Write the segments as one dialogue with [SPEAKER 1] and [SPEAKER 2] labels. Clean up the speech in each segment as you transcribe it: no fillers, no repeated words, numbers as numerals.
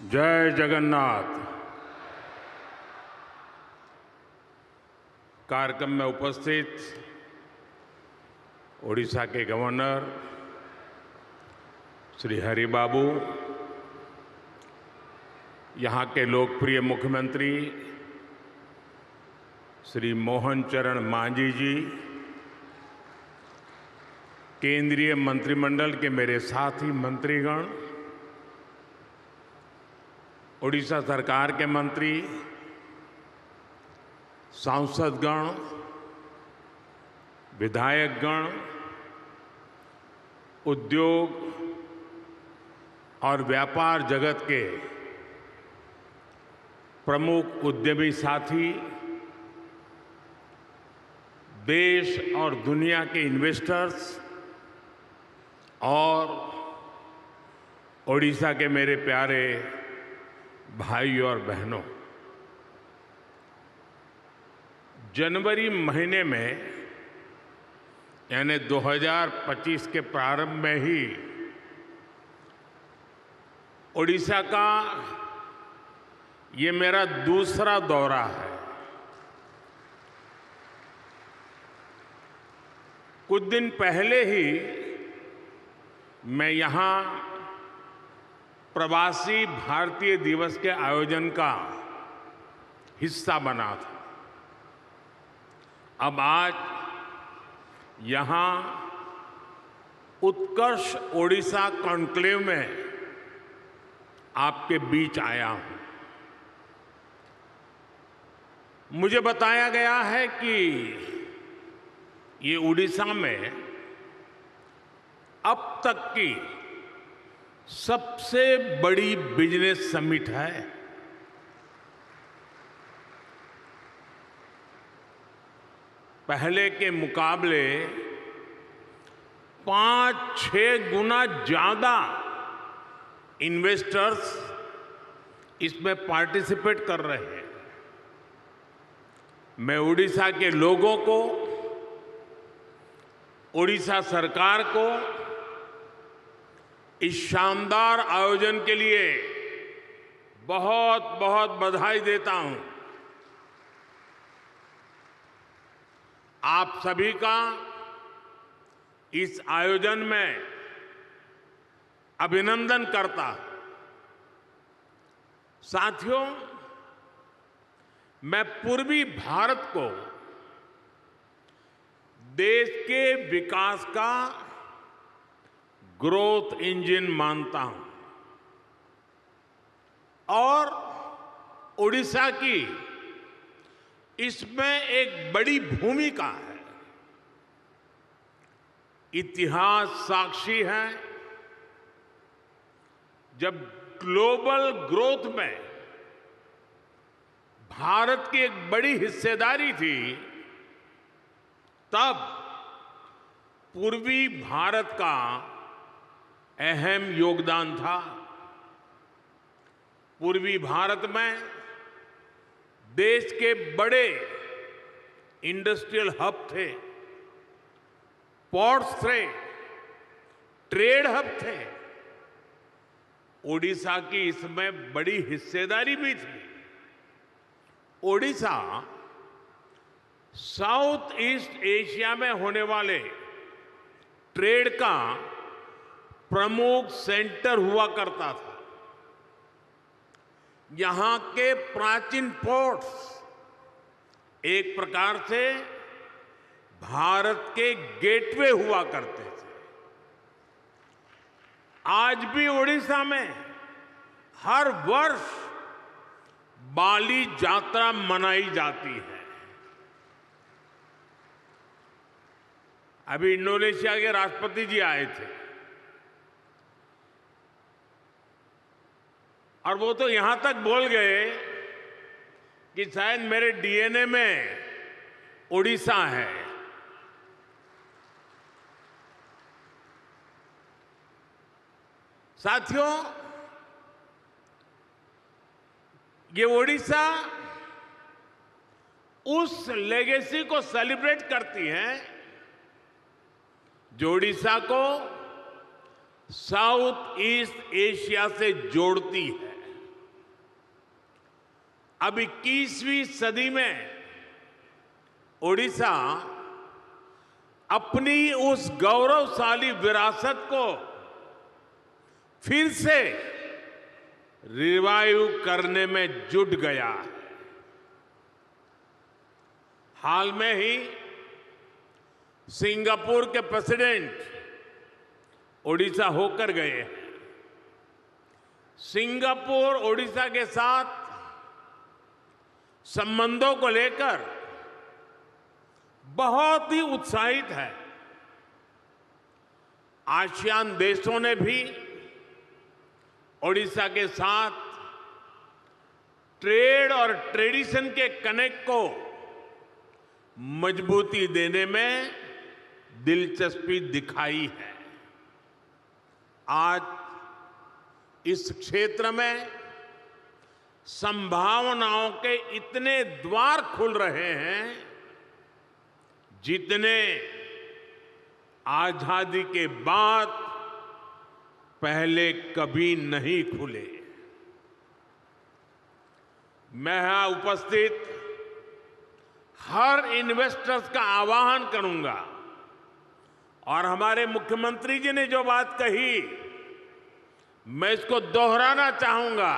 [SPEAKER 1] जय जगन्नाथ। कार्यक्रम में उपस्थित ओडिशा के गवर्नर श्री हरिबाबू, यहाँ के लोकप्रिय मुख्यमंत्री श्री मोहन चरण मांझी जी, केंद्रीय मंत्रिमंडल के मेरे साथी मंत्रीगण, ओडिशा सरकार के मंत्री, सांसदगण, विधायकगण, उद्योग और व्यापार जगत के प्रमुख उद्यमी साथी, देश और दुनिया के इन्वेस्टर्स और ओडिशा के मेरे प्यारे भाई और बहनों, जनवरी महीने में यानी 2025 के प्रारंभ में ही ओडिशा का ये मेरा दूसरा दौरा है। कुछ दिन पहले ही मैं यहाँ प्रवासी भारतीय दिवस के आयोजन का हिस्सा बना था। अब आज यहाँ उत्कर्ष ओडिशा कॉन्क्लेव में आपके बीच आया हूं। मुझे बताया गया है कि ये ओडिशा में अब तक की सबसे बड़ी बिजनेस समिट है। पहले के मुकाबले 5-6 गुना ज्यादा इन्वेस्टर्स इसमें पार्टिसिपेट कर रहे हैं। मैं ओडिशा के लोगों को, ओडिशा सरकार को इस शानदार आयोजन के लिए बहुत बहुत बधाई देता हूं। आप सभी का इस आयोजन में अभिनंदन करता हूं। साथियों, मैं पूर्वी भारत को देश के विकास का ग्रोथ इंजन मानता हूं और ओडिशा की इसमें एक बड़ी भूमिका है। इतिहास साक्षी है, जब ग्लोबल ग्रोथ में भारत की एक बड़ी हिस्सेदारी थी, तब पूर्वी भारत का अहम योगदान था। पूर्वी भारत में देश के बड़े इंडस्ट्रियल हब थे, पोर्ट्स थे, ट्रेड हब थे। ओडिशा की इसमें बड़ी हिस्सेदारी भी थी। ओडिशा साउथ ईस्ट एशिया में होने वाले ट्रेड का प्रमुख सेंटर हुआ करता था। यहां के प्राचीन पोर्ट्स एक प्रकार से भारत के गेटवे हुआ करते थे। आज भी ओडिशा में हर वर्ष बाली यात्रा मनाई जाती है। अभी इंडोनेशिया के राष्ट्रपति जी आए थे और वो तो यहां तक बोल गए कि शायद मेरे डीएनए में ओडिशा है। साथियों, ये ओडिशा उस लेगेसी को सेलिब्रेट करती है जो ओडिशा को साउथ ईस्ट एशिया से जोड़ती है। अब 21वीं सदी में ओडिशा अपनी उस गौरवशाली विरासत को फिर से रिवाइव करने में जुट गया है। हाल में ही सिंगापुर के प्रेसिडेंट ओडिशा होकर गए हैं। सिंगापुर ओडिशा के साथ संबंधों को लेकर बहुत ही उत्साहित है। आसियान देशों ने भी ओडिशा के साथ ट्रेड और ट्रेडिशन के कनेक्ट को मजबूती देने में दिलचस्पी दिखाई है। आज इस क्षेत्र में संभावनाओं के इतने द्वार खुल रहे हैं जितने आजादी के बाद पहले कभी नहीं खुले। मैं यहां उपस्थित हर इन्वेस्टर्स का आह्वान करूंगा और हमारे मुख्यमंत्री जी ने जो बात कही मैं इसको दोहराना चाहूंगा।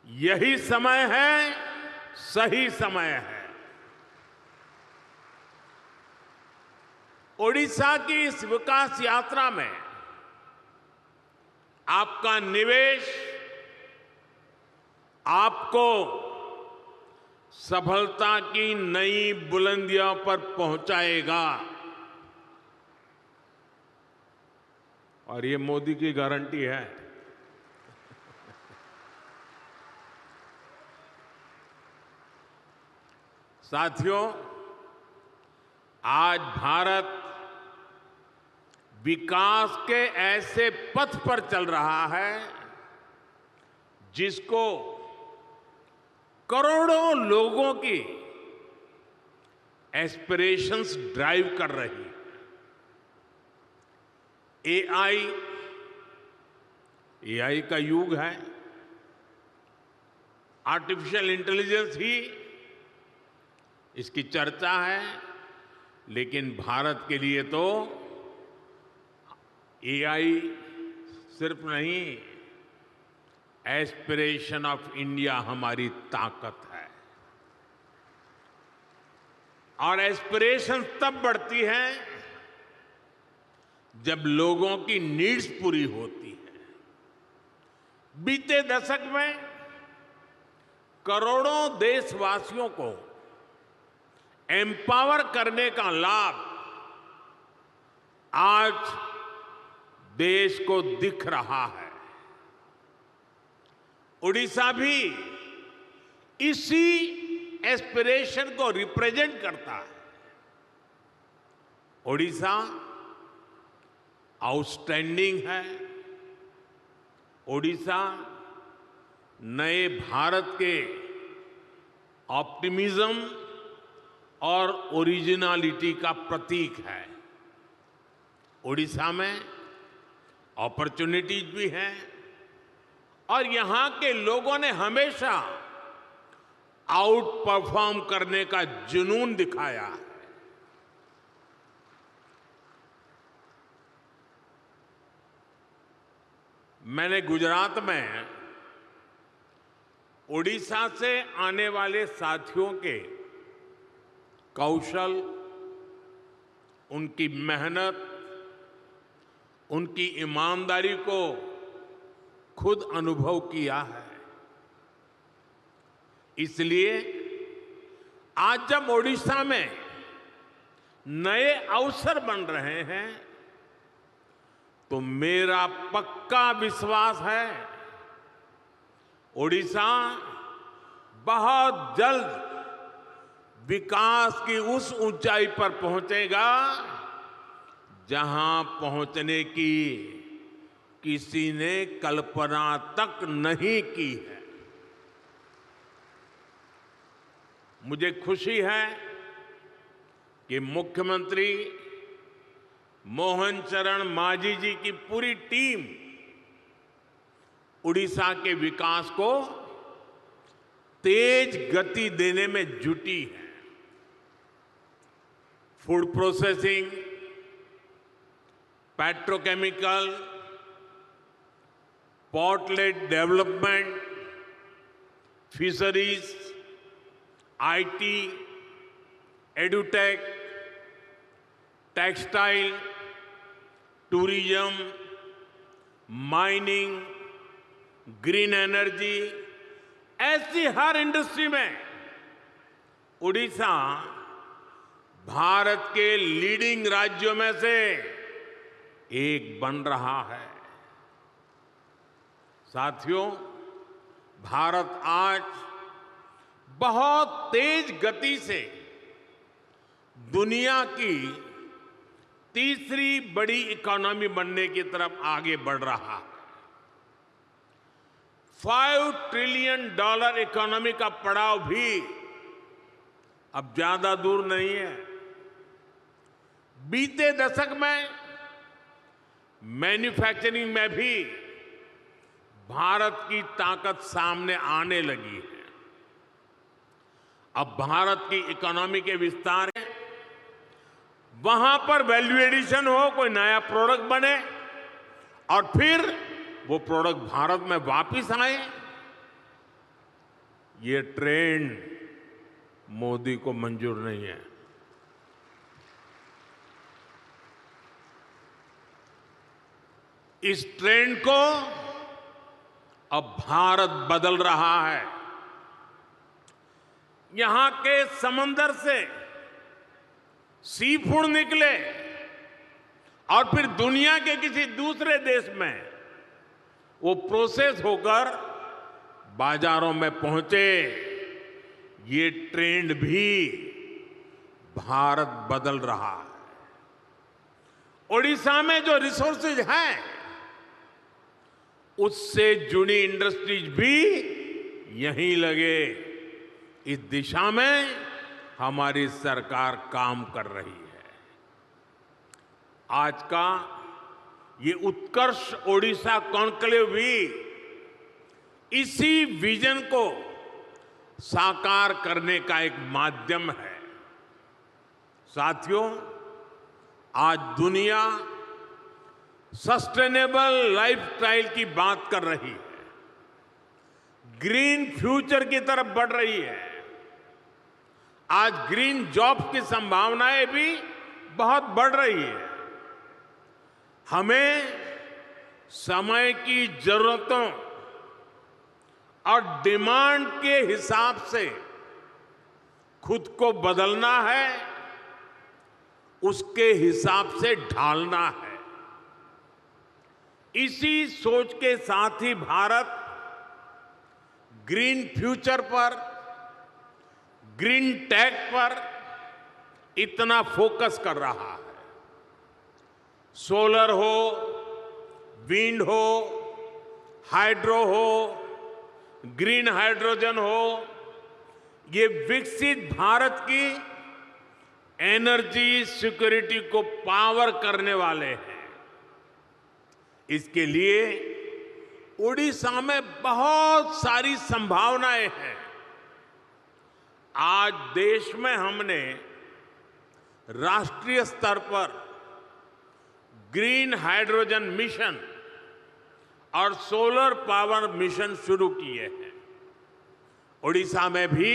[SPEAKER 1] यही समय है, सही समय है। ओडिशा की इस विकास यात्रा में आपका निवेश आपको सफलता की नई बुलंदियों पर पहुंचाएगा और ये मोदी की गारंटी है। साथियों, आज भारत विकास के ऐसे पथ पर चल रहा है जिसको करोड़ों लोगों की एस्पिरेशंस ड्राइव कर रही है। एआई का युग है। आर्टिफिशियल इंटेलिजेंस ही इसकी चर्चा है, लेकिन भारत के लिए तो एआई सिर्फ नहीं, एस्पिरेशन ऑफ इंडिया हमारी ताकत है। और एस्पिरेशन तब बढ़ती है जब लोगों की नीड्स पूरी होती है। बीते दशक में करोड़ों देशवासियों को एम्पावर करने का लाभ आज देश को दिख रहा है। ओडिशा भी इसी एस्पिरेशन को रिप्रेजेंट करता है। ओडिशा आउटस्टैंडिंग है। ओडिशा नए भारत के ऑप्टिमिज्म और ओरिजिनलिटी का प्रतीक है। ओडिशा में अपॉर्चुनिटीज भी हैं और यहां के लोगों ने हमेशा आउट परफॉर्म करने का जुनून दिखाया है। मैंने गुजरात में ओडिशा से आने वाले साथियों के कौशल, उनकी मेहनत, उनकी ईमानदारी को खुद अनुभव किया है। इसलिए आज जब ओडिशा में नए अवसर बन रहे हैं तो मेरा पक्का विश्वास है ओडिशा बहुत जल्द विकास की उस ऊंचाई पर पहुंचेगा जहां पहुंचने की किसी ने कल्पना तक नहीं की है। मुझे खुशी है कि मुख्यमंत्री मोहन चरण मांझी जी की पूरी टीम उड़ीसा के विकास को तेज गति देने में जुटी है। Food processing, petrochemical, port-lead development, fisheries, IT, edutech, textile, tourism, mining, green energy, ऐसी हर इंडस्ट्री में उड़ीसा भारत के लीडिंग राज्यों में से एक बन रहा है। साथियों, भारत आज बहुत तेज गति से दुनिया की तीसरी बड़ी इकोनॉमी बनने की तरफ आगे बढ़ रहा है। $5 ट्रिलियन इकोनॉमी का पड़ाव भी अब ज्यादा दूर नहीं है। बीते दशक में मैन्युफैक्चरिंग में भी भारत की ताकत सामने आने लगी है। अब भारत की इकोनॉमी के विस्तार है, वहां पर वैल्यू एडिशन हो, कोई नया प्रोडक्ट बने और फिर वो प्रोडक्ट भारत में वापस आए। ये ट्रेंड मोदी को मंजूर नहीं है। इस ट्रेंड को अब भारत बदल रहा है। यहां के समंदर से सी फूड निकले और फिर दुनिया के किसी दूसरे देश में वो प्रोसेस होकर बाजारों में पहुंचे, ये ट्रेंड भी भारत बदल रहा है। ओडिशा में जो रिसोर्सेज हैं, उससे जुड़ी इंडस्ट्रीज भी यहीं लगे। इस दिशा में हमारी सरकार काम कर रही है। आज का ये उत्कर्ष ओडिशा कॉन्क्लेव भी इसी विजन को साकार करने का एक माध्यम है। साथियों, आज दुनिया सस्टेनेबल लाइफस्टाइल की बात कर रही है, ग्रीन फ्यूचर की तरफ बढ़ रही है। आज ग्रीन जॉब की संभावनाएं भी बहुत बढ़ रही है। हमें समय की जरूरतों और डिमांड के हिसाब से खुद को बदलना है, उसके हिसाब से ढालना है। इसी सोच के साथ ही भारत ग्रीन फ्यूचर पर, ग्रीन टेक पर इतना फोकस कर रहा है। सोलर हो, विंड हो, हाइड्रो हो, ग्रीन हाइड्रोजन हो, ये विकसित भारत की एनर्जी सिक्योरिटी को पावर करने वाले हैं। इसके लिए उड़ीसा में बहुत सारी संभावनाएं हैं। आज देश में हमने राष्ट्रीय स्तर पर ग्रीन हाइड्रोजन मिशन और सोलर पावर मिशन शुरू किए हैं। उड़ीसा में भी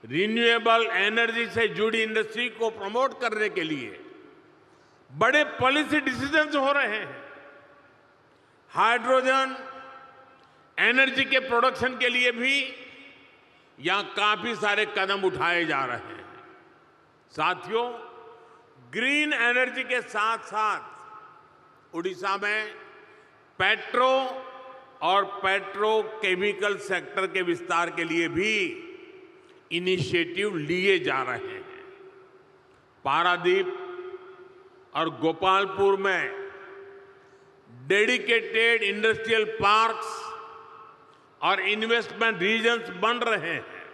[SPEAKER 1] रिन्यूएबल एनर्जी से जुड़ी इंडस्ट्री को प्रमोट करने के लिए बड़े पॉलिसी डिसीजंस हो रहे हैं। हाइड्रोजन एनर्जी के प्रोडक्शन के लिए भी यहां काफी सारे कदम उठाए जा रहे हैं। साथियों, ग्रीन एनर्जी के साथ साथ उड़ीसा में पेट्रो और पेट्रोकेमिकल सेक्टर के विस्तार के लिए भी इनिशिएटिव लिए जा रहे हैं। पारादीप और गोपालपुर में डेडिकेटेड इंडस्ट्रियल पार्क्स और इन्वेस्टमेंट रीजन्स बन रहे हैं।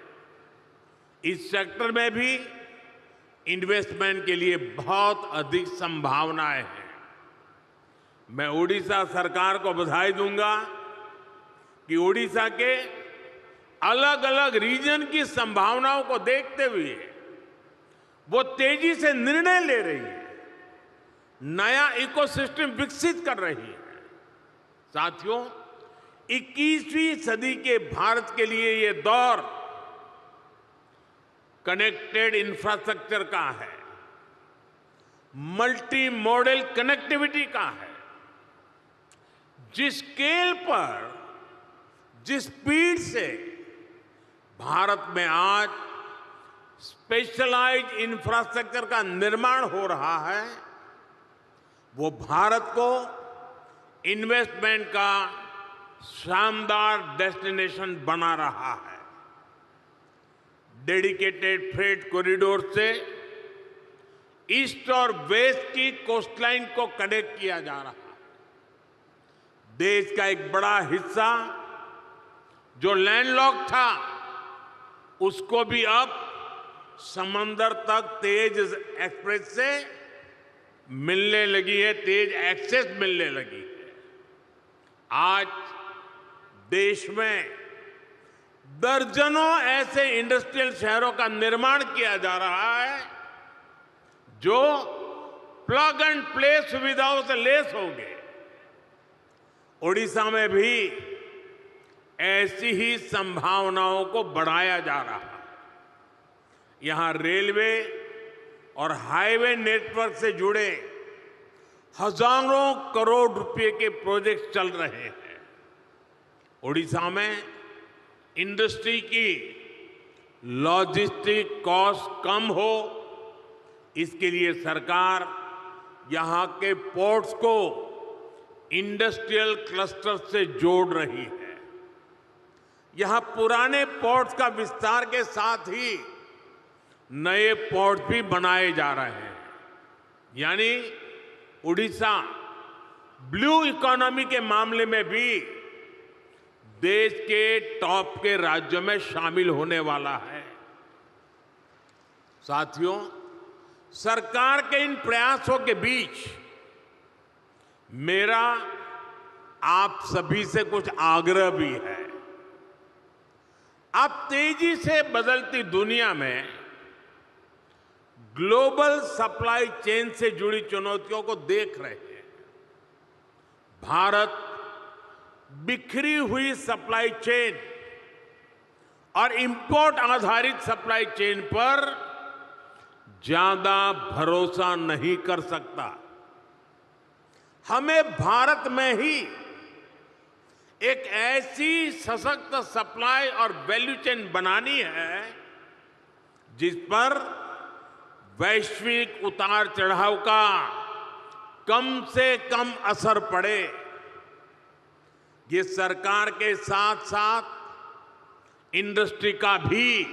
[SPEAKER 1] इस सेक्टर में भी इन्वेस्टमेंट के लिए बहुत अधिक संभावनाएं हैं। मैं उड़ीसा सरकार को बधाई दूंगा कि उड़ीसा के अलग अलग रीजन की संभावनाओं को देखते हुए वो तेजी से निर्णय ले रही है, नया इकोसिस्टम विकसित कर रही है। साथियों, 21वीं सदी के भारत के लिए ये दौर कनेक्टेड इंफ्रास्ट्रक्चर का है, मल्टी मॉडल कनेक्टिविटी का है। जिस स्केल पर, जिस स्पीड से भारत में आज स्पेशलाइज्ड इंफ्रास्ट्रक्चर का निर्माण हो रहा है, वो भारत को इन्वेस्टमेंट का शानदार डेस्टिनेशन बना रहा है। डेडिकेटेड फ्रेट कॉरिडोर से ईस्ट और वेस्ट की कोस्टलाइन को कनेक्ट किया जा रहा है। देश का एक बड़ा हिस्सा जो लैंडलॉक था, उसको भी अब समंदर तक तेज एक्सप्रेस से मिलने लगी है, तेज एक्सेस मिलने लगी है। आज देश में दर्जनों ऐसे इंडस्ट्रियल शहरों का निर्माण किया जा रहा है जो प्लग एंड प्ले सुविधाओं से लैस होंगे। ओडिशा में भी ऐसी ही संभावनाओं को बढ़ाया जा रहा है। यहां रेलवे और हाईवे नेटवर्क से जुड़े हजारों करोड़ रुपए के प्रोजेक्ट चल रहे हैं। ओडिशा में इंडस्ट्री की लॉजिस्टिक कॉस्ट कम हो, इसके लिए सरकार यहां के पोर्ट्स को इंडस्ट्रियल क्लस्टर से जोड़ रही है। यहां पुराने पोर्ट्स का विस्तार के साथ ही नए पोर्ट भी बनाए जा रहे हैं। यानी उड़ीसा ब्लू इकोनॉमी के मामले में भी देश के टॉप के राज्यों में शामिल होने वाला है। साथियों, सरकार के इन प्रयासों के बीच मेरा आप सभी से कुछ आग्रह भी है। आप तेजी से बदलती दुनिया में ग्लोबल सप्लाई चेन से जुड़ी चुनौतियों को देख रहे हैं। भारत बिखरी हुई सप्लाई चेन और इंपोर्ट आधारित सप्लाई चेन पर ज्यादा भरोसा नहीं कर सकता। हमें भारत में ही एक ऐसी सशक्त सप्लाई और वैल्यू चेन बनानी है जिस पर वैश्विक उतार चढ़ाव का कम से कम असर पड़े। ये सरकार के साथ साथ इंडस्ट्री का भी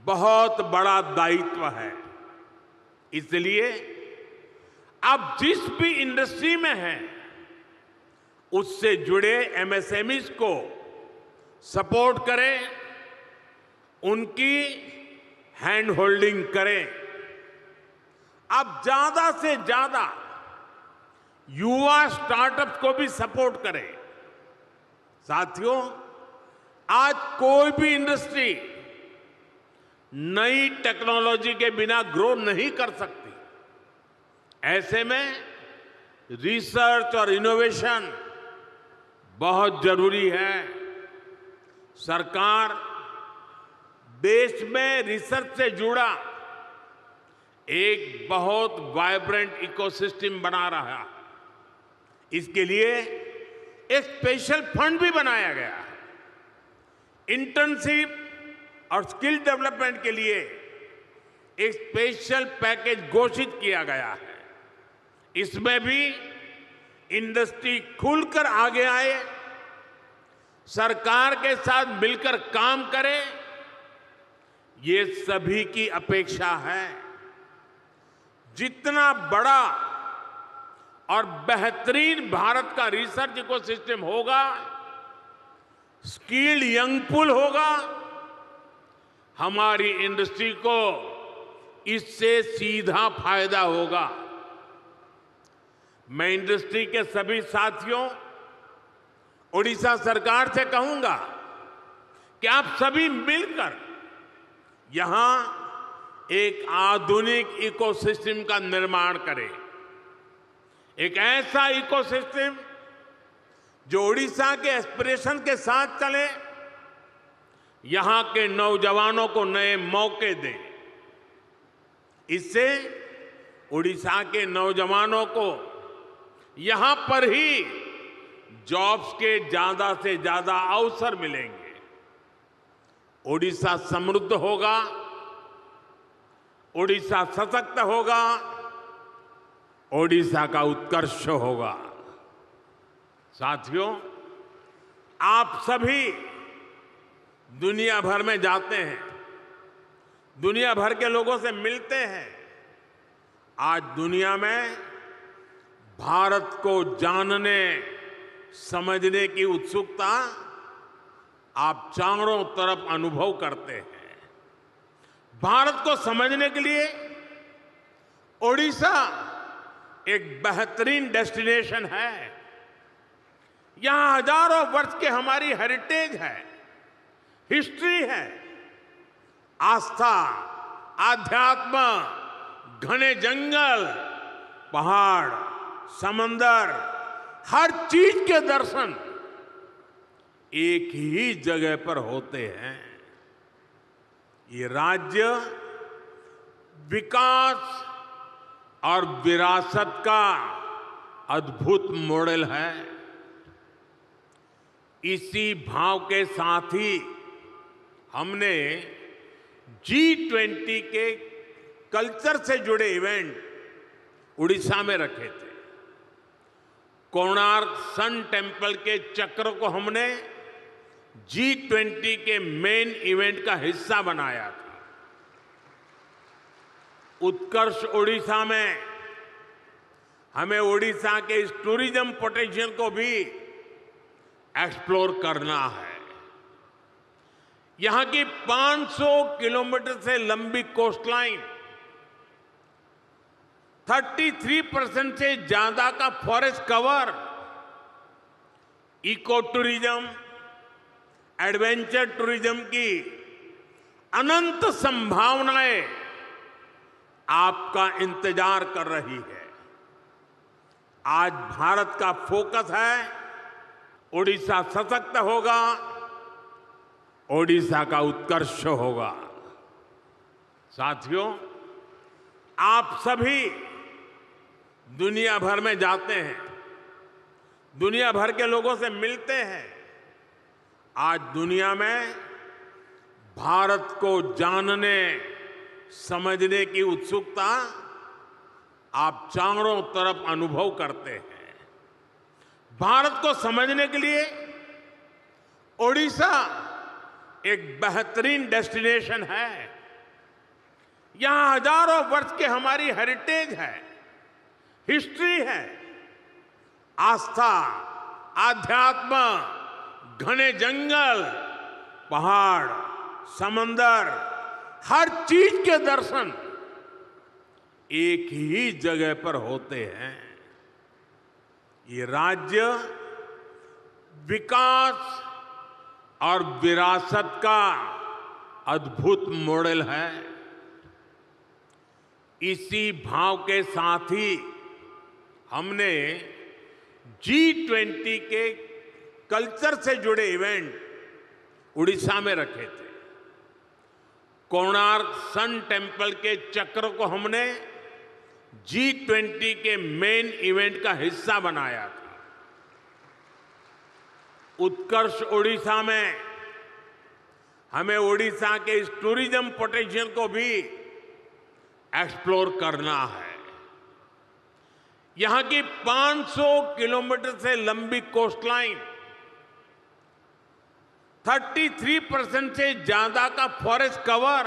[SPEAKER 1] बहुत बड़ा दायित्व है। इसलिए आप जिस भी इंडस्ट्री में हैं, उससे जुड़े एमएसएमईज को सपोर्ट करें, उनकी हैंड होल्डिंग करें। आप ज्यादा से ज्यादा युवा स्टार्टअप्स को भी सपोर्ट करें। साथियों, आज कोई भी इंडस्ट्री नई टेक्नोलॉजी के बिना ग्रो नहीं कर सकती। ऐसे में रिसर्च और इनोवेशन बहुत जरूरी है। सरकार देश में रिसर्च से जुड़ा एक बहुत वाइब्रेंट इकोसिस्टम बना रहा है। इसके लिए एक स्पेशल फंड भी बनाया गया है। इंटर्नशिप और स्किल डेवलपमेंट के लिए एक स्पेशल पैकेज घोषित किया गया है। इसमें भी इंडस्ट्री खुलकर आगे आए, सरकार के साथ मिलकर काम करे, ये सभी की अपेक्षा है। जितना बड़ा और बेहतरीन भारत का रिसर्च इकोसिस्टम होगा, स्किल्ड यंग पूल होगा, हमारी इंडस्ट्री को इससे सीधा फायदा होगा। मैं इंडस्ट्री के सभी साथियों, ओडिशा सरकार से कहूंगा कि आप सभी मिलकर यहां एक आधुनिक इकोसिस्टम का निर्माण करें। एक ऐसा इकोसिस्टम जो ओडिशा के एस्पिरेशन के साथ चले, यहां के नौजवानों को नए मौके दे। इससे ओडिशा के नौजवानों को यहां पर ही जॉब्स के ज्यादा से ज्यादा अवसर मिलेंगे। ओडिशा समृद्ध होगा, ओडिशा सशक्त होगा, ओडिशा का उत्कर्ष होगा। साथियों, आप सभी दुनिया भर में जाते हैं, दुनिया भर के लोगों से मिलते हैं। आज दुनिया में भारत को जानने समझने की उत्सुकता आप चारों तरफ अनुभव करते हैं। भारत को समझने के लिए ओडिशा एक बेहतरीन डेस्टिनेशन है। यहां हजारों वर्ष की हमारी हेरिटेज है, हिस्ट्री है। आस्था, आध्यात्म, घने जंगल, पहाड़, समंदर, हर चीज के दर्शन एक ही जगह पर होते हैं। ये राज्य विकास और विरासत का अद्भुत मॉडल है। इसी भाव के साथ ही हमने G20 के कल्चर से जुड़े इवेंट उड़ीसा में रखे थे। कोणार्क सन टेम्पल के चक्र को हमने G20 के मेन इवेंट का हिस्सा बनाया था। उत्कर्ष ओडिशा में हमें ओडिशा के इस टूरिज्म पोटेंशियल को भी एक्सप्लोर करना है। यहां की 500 किलोमीटर से लंबी कोस्टलाइन, 33% से ज्यादा का forest cover, eco tourism, adventure tourism की अनंत संभावनाएं आपका इंतजार कर रही है। आज भारत का फोकस है ओडिशा सशक्त होगा, ओडिशा का उत्कर्ष होगा। साथियों, आप सभी दुनिया भर में जाते हैं, दुनिया भर के लोगों से मिलते हैं। आज दुनिया में भारत को जानने समझने की उत्सुकता आप चारों तरफ अनुभव करते हैं। भारत को समझने के लिए ओडिशा एक बेहतरीन डेस्टिनेशन है। यहां हजारों वर्ष की हमारी हेरिटेज है, हिस्ट्री है। आस्था, आध्यात्म, घने जंगल, पहाड़, समंदर, हर चीज के दर्शन एक ही जगह पर होते हैं। ये राज्य विकास और विरासत का अद्भुत मॉडल है। इसी भाव के साथ ही हमने G20 के कल्चर से जुड़े इवेंट उड़ीसा में रखे थे। कोणार्क सन टेम्पल के चक्र को हमने G20 के मेन इवेंट का हिस्सा बनाया था। उत्कर्ष ओडिशा में हमें ओडिशा के इस टूरिज्म पोटेंशियल को भी एक्सप्लोर करना है। यहां की 500 किलोमीटर से लंबी कोस्टलाइन, 33% से ज्यादा का forest cover,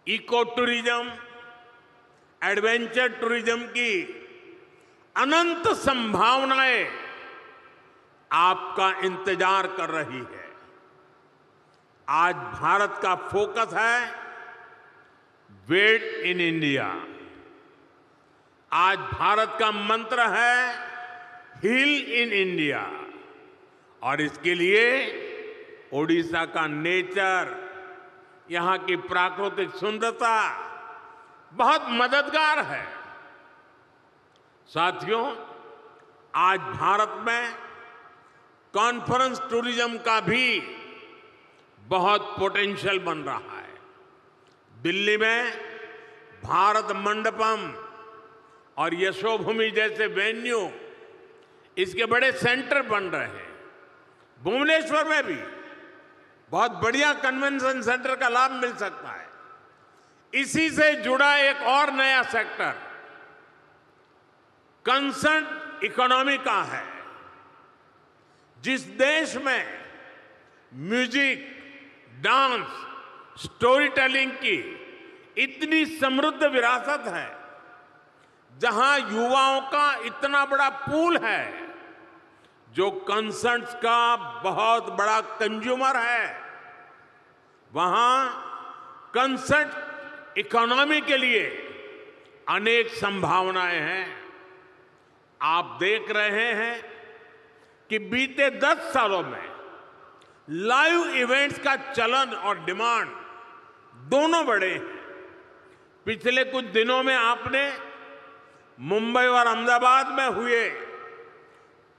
[SPEAKER 1] eco tourism, adventure tourism की अनंत संभावनाएं आपका इंतजार कर रही है। आज भारत का फोकस है वेट इन इंडिया। आज भारत का मंत्र है हील इन इंडिया। और इसके लिए ओडिशा का नेचर, यहां की प्राकृतिक सुंदरता बहुत मददगार है। साथियों, आज भारत में कॉन्फ्रेंस टूरिज्म का भी बहुत पोटेंशियल बन रहा है। दिल्ली में भारत मंडपम और यशोभूमि जैसे वेन्यू, इसके बड़े सेंटर बन रहे हैं। भुवनेश्वर में भी बहुत बढ़िया कन्वेंशन सेंटर का लाभ मिल सकता है। इसी से जुड़ा एक और नया सेक्टर कंसर्ट इकोनॉमी का है। जिस देश में म्यूजिक, डांस, स्टोरी टेलिंग की इतनी समृद्ध विरासत है, जहां युवाओं का इतना बड़ा पूल है, जो कंसर्ट्स का बहुत बड़ा कंज्यूमर है, वहां कंसर्ट इकोनॉमी के लिए अनेक संभावनाएं हैं। आप देख रहे हैं कि बीते 10 सालों में लाइव इवेंट्स का चलन और डिमांड दोनों बढ़े हैं। पिछले कुछ दिनों में आपने मुंबई और अहमदाबाद में हुए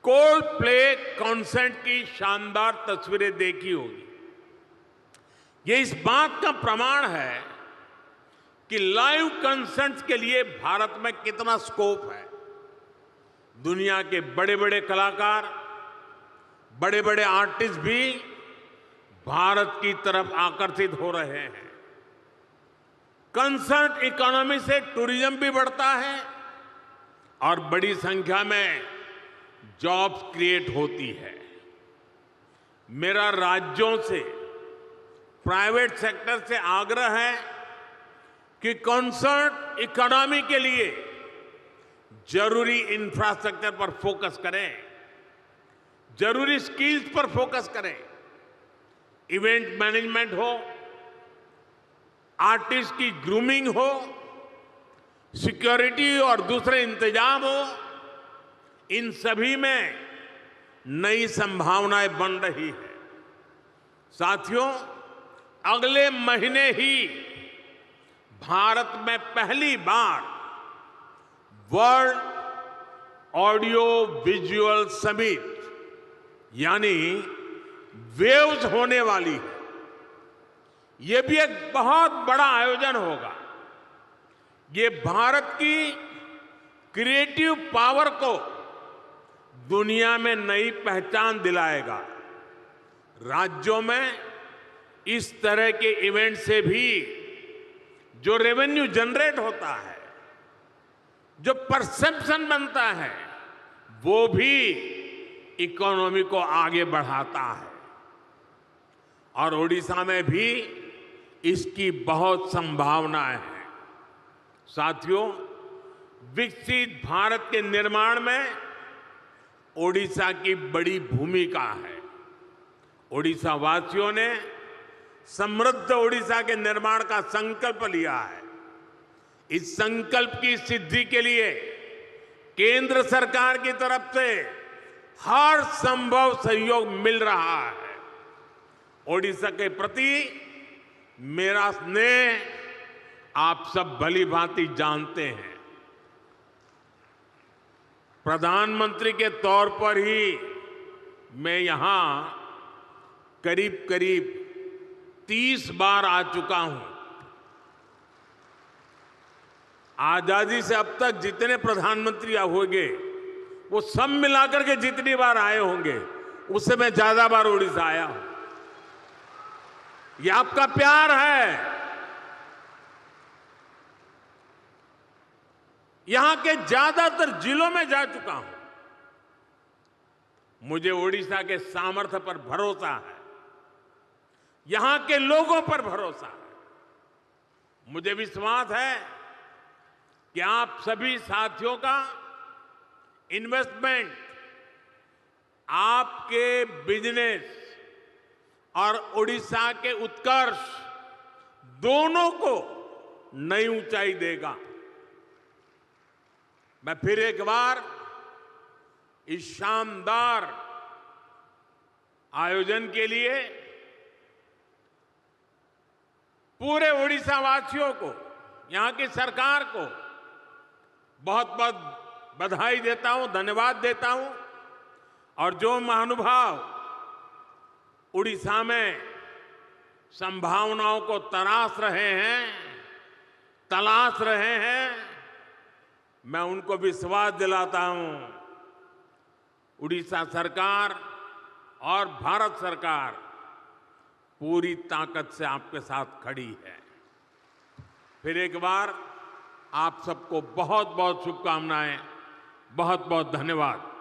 [SPEAKER 1] कोल्ड प्ले कॉन्सर्ट की शानदार तस्वीरें देखी होगी। ये इस बात का प्रमाण है कि लाइव कॉन्सर्ट्स के लिए भारत में कितना स्कोप है। दुनिया के बड़े बड़े कलाकार, बड़े बड़े आर्टिस्ट भी भारत की तरफ आकर्षित हो रहे हैं। कंसर्ट इकोनॉमी से टूरिज्म भी बढ़ता है और बड़ी संख्या में जॉब्स क्रिएट होती है। मेरा राज्यों से, प्राइवेट सेक्टर से आग्रह है कि कंसर्ट इकोनॉमी के लिए जरूरी इंफ्रास्ट्रक्चर पर फोकस करें, जरूरी स्किल्स पर फोकस करें। इवेंट मैनेजमेंट हो, आर्टिस्ट की ग्रूमिंग हो, सिक्योरिटी और दूसरे इंतजाम हो, इन सभी में नई संभावनाएं बन रही है। साथियों, अगले महीने ही भारत में पहली बार वर्ल्ड ऑडियो विजुअल समिट यानी वेव्स होने वाली है। यह भी एक बहुत बड़ा आयोजन होगा। ये भारत की क्रिएटिव पावर को दुनिया में नई पहचान दिलाएगा। राज्यों में इस तरह के इवेंट से भी जो रेवेन्यू जनरेट होता है, जो परसेप्शन बनता है, वो भी इकोनॉमी को आगे बढ़ाता है। और ओडिशा में भी इसकी बहुत संभावनाएं हैं। साथियों, विकसित भारत के निर्माण में ओडिशा की बड़ी भूमिका है। ओडिशा वासियों ने समृद्ध ओडिशा के निर्माण का संकल्प लिया है। इस संकल्प की सिद्धि के लिए केंद्र सरकार की तरफ से हर संभव सहयोग मिल रहा है। ओडिशा के प्रति मेरा स्नेह आप सब भली भांति जानते हैं। प्रधानमंत्री के तौर पर ही मैं यहां करीब करीब 30 बार आ चुका हूं। आजादी से अब तक जितने प्रधानमंत्री होंगे, वो सब मिलाकर के जितनी बार आए होंगे, उससे मैं ज्यादा बार ओडिशा आया हूं। ये आपका प्यार है। यहां के ज्यादातर जिलों में जा चुका हूं। मुझे ओडिशा के सामर्थ्य पर भरोसा है, यहां के लोगों पर भरोसा है। मुझे विश्वास है कि आप सभी साथियों का इन्वेस्टमेंट आपके बिजनेस और ओडिशा के उत्कर्ष दोनों को नई ऊंचाई देगा। मैं फिर एक बार इस शानदार आयोजन के लिए पूरे उड़ीसा वासियों को, यहां की सरकार को बहुत बहुत बधाई देता हूं, धन्यवाद देता हूं। और जो महानुभाव उड़ीसा में संभावनाओं को तलाश रहे हैं, मैं उनको विश्वास दिलाता हूं, उड़ीसा सरकार और भारत सरकार पूरी ताकत से आपके साथ खड़ी है। फिर एक बार आप सबको बहुत बहुत शुभकामनाएं, बहुत बहुत धन्यवाद।